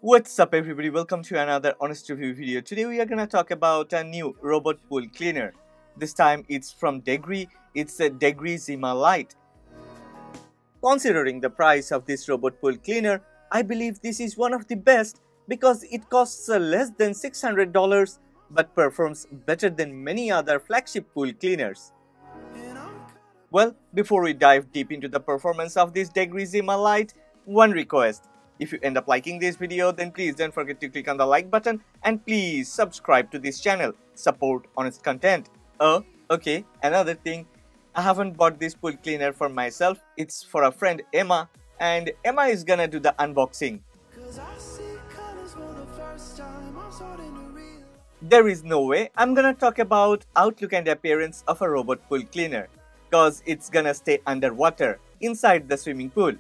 What's up everybody, welcome to another honest review video. Today we are gonna talk about a new robot pool cleaner. This time it's from Degrii, it's a Degrii Zima Lite. Considering the price of this robot pool cleaner, I believe this is one of the best because it costs less than $600 but performs better than many other flagship pool cleaners. Well, before we dive deep into the performance of this Degrii Zima Lite, one request. If you end up liking this video, then please don't forget to click on the like button and please subscribe to this channel. Support honest content. Oh, okay, another thing. I haven't bought this pool cleaner for myself. It's for a friend Emma, and Emma is gonna do the unboxing. There is no way I'm gonna talk about outlook and appearance of a robot pool cleaner, cause it's gonna stay underwater inside the swimming pool.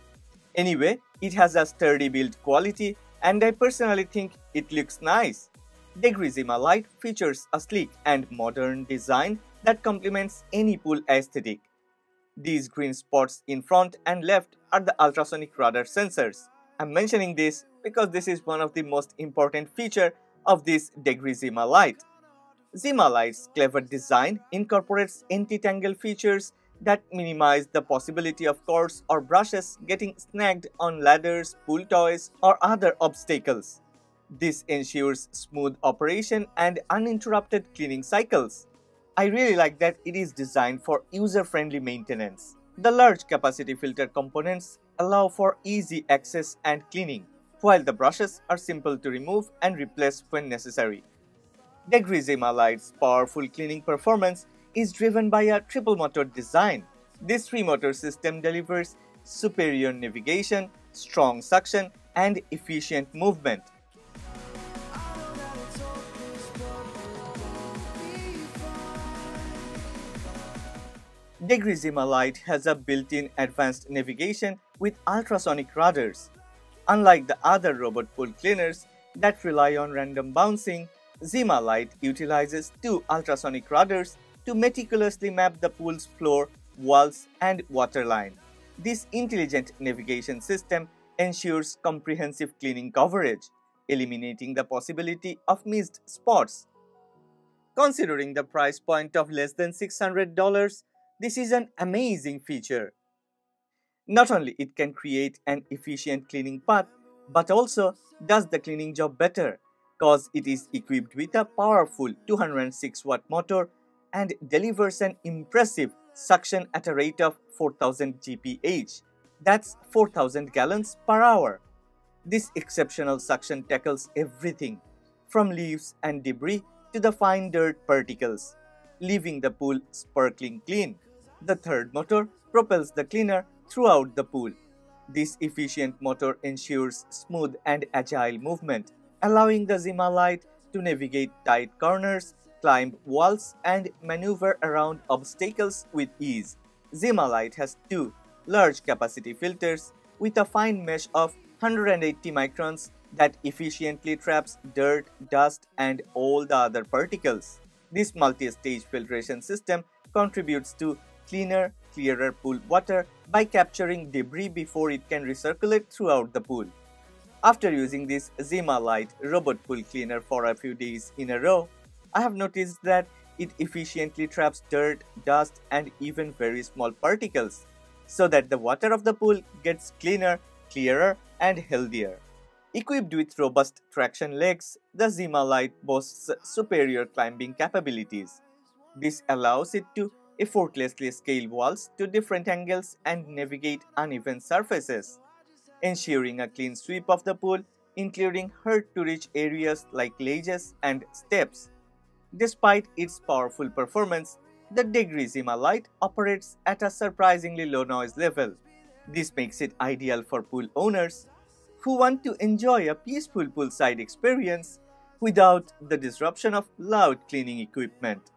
Anyway, it has a sturdy build quality and I personally think it looks nice. Degrii Zima Lite features a sleek and modern design that complements any pool aesthetic. These green spots in front and left are the ultrasonic radar sensors. I'm mentioning this because this is one of the most important features of this Degrii Zima Lite. Zima Lite's clever design incorporates anti-tangle features that minimize the possibility of cords or brushes getting snagged on ladders, pool toys, or other obstacles. This ensures smooth operation and uninterrupted cleaning cycles. I really like that it is designed for user-friendly maintenance. The large capacity filter components allow for easy access and cleaning, while the brushes are simple to remove and replace when necessary. Degrii Zima Lite's powerful cleaning performance is driven by a triple motor design. This three-motor system delivers superior navigation, strong suction, and efficient movement. Degrii Zima Lite has a built-in advanced navigation with ultrasonic radars. Unlike the other robot pool cleaners that rely on random bouncing, Zima Lite utilizes two ultrasonic radars to meticulously map the pool's floor, walls, and waterline. This intelligent navigation system ensures comprehensive cleaning coverage, eliminating the possibility of missed spots. Considering the price point of less than $600, this is an amazing feature. Not only it can create an efficient cleaning path, but also does the cleaning job better, cause it is equipped with a powerful 206 watt motor and delivers an impressive suction at a rate of 4000 GPH. That's 4000 gallons per hour. This exceptional suction tackles everything, from leaves and debris to the fine dirt particles, leaving the pool sparkling clean. The third motor propels the cleaner throughout the pool. This efficient motor ensures smooth and agile movement, allowing the Zima Lite to navigate tight corners, climb walls, and maneuver around obstacles with ease. Zima Lite has two large capacity filters with a fine mesh of 180 microns that efficiently traps dirt, dust, and all the other particles. This multi-stage filtration system contributes to cleaner, clearer pool water by capturing debris before it can recirculate throughout the pool. After using this Zima Lite robot pool cleaner for a few days in a row, I have noticed that it efficiently traps dirt, dust, and even very small particles, so that the water of the pool gets cleaner, clearer, and healthier. Equipped with robust traction legs, the Zima Lite boasts superior climbing capabilities. This allows it to effortlessly scale walls to different angles and navigate uneven surfaces, ensuring a clean sweep of the pool, including hard-to-reach areas like ledges and steps. Despite its powerful performance, the Degrii Zima Lite operates at a surprisingly low noise level. This makes it ideal for pool owners who want to enjoy a peaceful poolside experience without the disruption of loud cleaning equipment.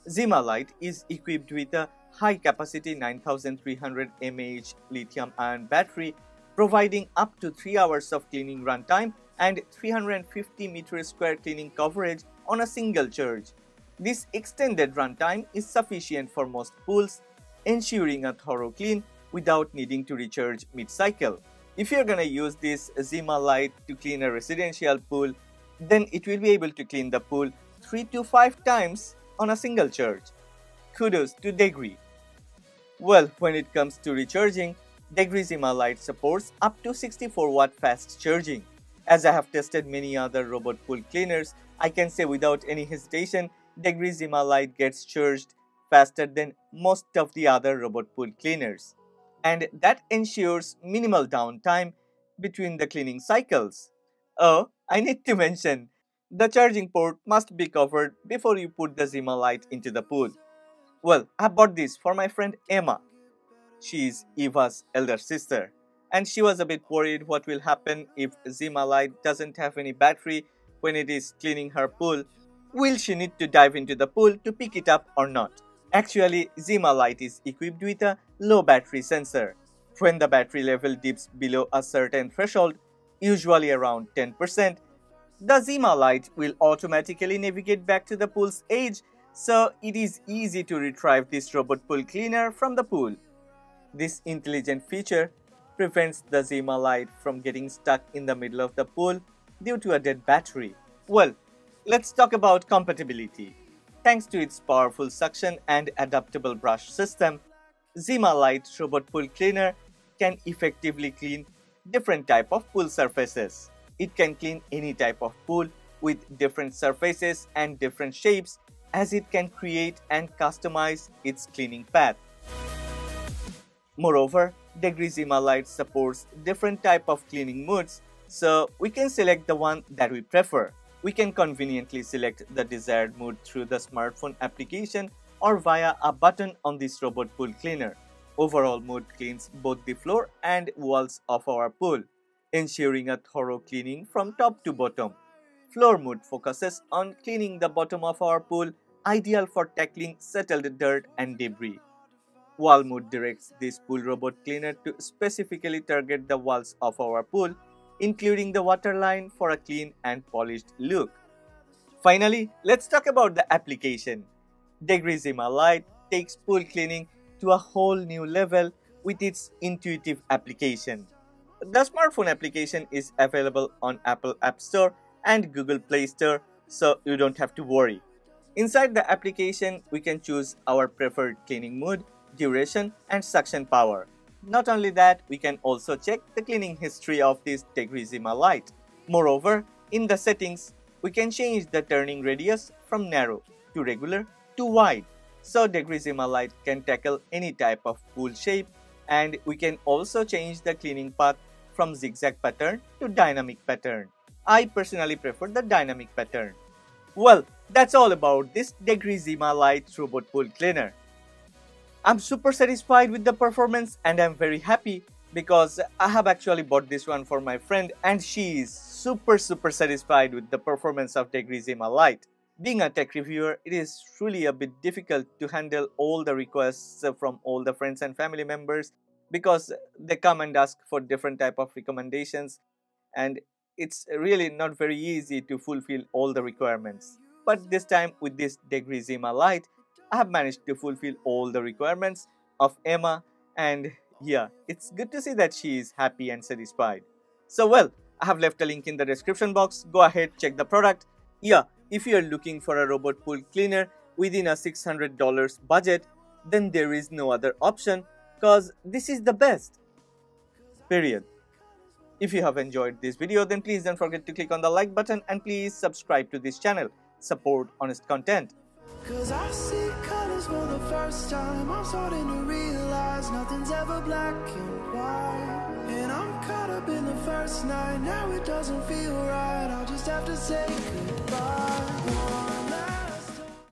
Zima Lite is equipped with a high-capacity 9300 mAh lithium-ion battery, providing up to 3 hours of cleaning runtime and 350 m² cleaning coverage on a single charge. This extended runtime is sufficient for most pools, ensuring a thorough clean without needing to recharge mid-cycle. If you're gonna use this Zima Lite to clean a residential pool, then it will be able to clean the pool 3 to 5 times on a single charge. Kudos to Degrii. Well, when it comes to recharging, Degrii Zima Lite supports up to 64 watt fast charging. As I have tested many other robot pool cleaners, I can say without any hesitation, Degrii Zima Lite gets charged faster than most of the other robot pool cleaners. And that ensures minimal downtime between the cleaning cycles. Oh, I need to mention, the charging port must be covered before you put the Zima Lite into the pool. Well, I bought this for my friend Emma. She is Eva's elder sister, and she was a bit worried what will happen if Zima Lite doesn't have any battery when it is cleaning her pool. Will she need to dive into the pool to pick it up or not? Actually, Zima Lite is equipped with a low battery sensor. When the battery level dips below a certain threshold, usually around 10%, the Zima Lite will automatically navigate back to the pool's edge, so it is easy to retrieve this robot pool cleaner from the pool. This intelligent feature prevents the Zima Lite from getting stuck in the middle of the pool due to a dead battery. Well, let's talk about compatibility. Thanks to its powerful suction and adaptable brush system, Zima Lite robot pool cleaner can effectively clean different type of pool surfaces. It can clean any type of pool with different surfaces and different shapes, as it can create and customize its cleaning path. Moreover, Degrii Zima Lite supports different type of cleaning modes, so we can select the one that we prefer. We can conveniently select the desired mode through the smartphone application or via a button on this robot pool cleaner. Overall mode cleans both the floor and walls of our pool, ensuring a thorough cleaning from top to bottom. Floor mode focuses on cleaning the bottom of our pool, ideal for tackling settled dirt and debris. Wall mode directs this pool robot cleaner to specifically target the walls of our pool, including the waterline for a clean and polished look. Finally, let's talk about the application. Degrii Zima Lite takes pool cleaning to a whole new level with its intuitive application. The smartphone application is available on Apple App Store and Google Play Store, so you don't have to worry. Inside the application, we can choose our preferred cleaning mode, duration, and suction power. Not only that, we can also check the cleaning history of this Degrii Zima Lite. Moreover, in the settings, we can change the turning radius from narrow to regular to wide. So Degrii Zima Lite can tackle any type of pool shape, and we can also change the cleaning path from zigzag pattern to dynamic pattern. I personally prefer the dynamic pattern. Well, that's all about this Degrii Zima Lite robot pool cleaner. I'm super satisfied with the performance, and I'm very happy because I have actually bought this one for my friend, and she is super satisfied with the performance of Degrii Zima Lite. Being a tech reviewer, it is truly a bit difficult to handle all the requests from all the friends and family members, because they come and ask for different type of recommendations, and it's really not very easy to fulfill all the requirements. But this time with this Degrii Zima Lite, I have managed to fulfill all the requirements of Emma, and yeah, it's good to see that she is happy and satisfied. So well, I have left a link in the description box. Go ahead, check the product. Yeah, if you are looking for a robot pool cleaner within a $600 budget, then there is no other option, cause this is the best. Period. If you have enjoyed this video, then please don't forget to click on the like button, and please subscribe to this channel. Support honest content. Cause I see colors for the first time. I'm starting to realize nothing's ever black and white. And I'm caught up in the first night. Now it doesn't feel right. I'll just have to say goodbye.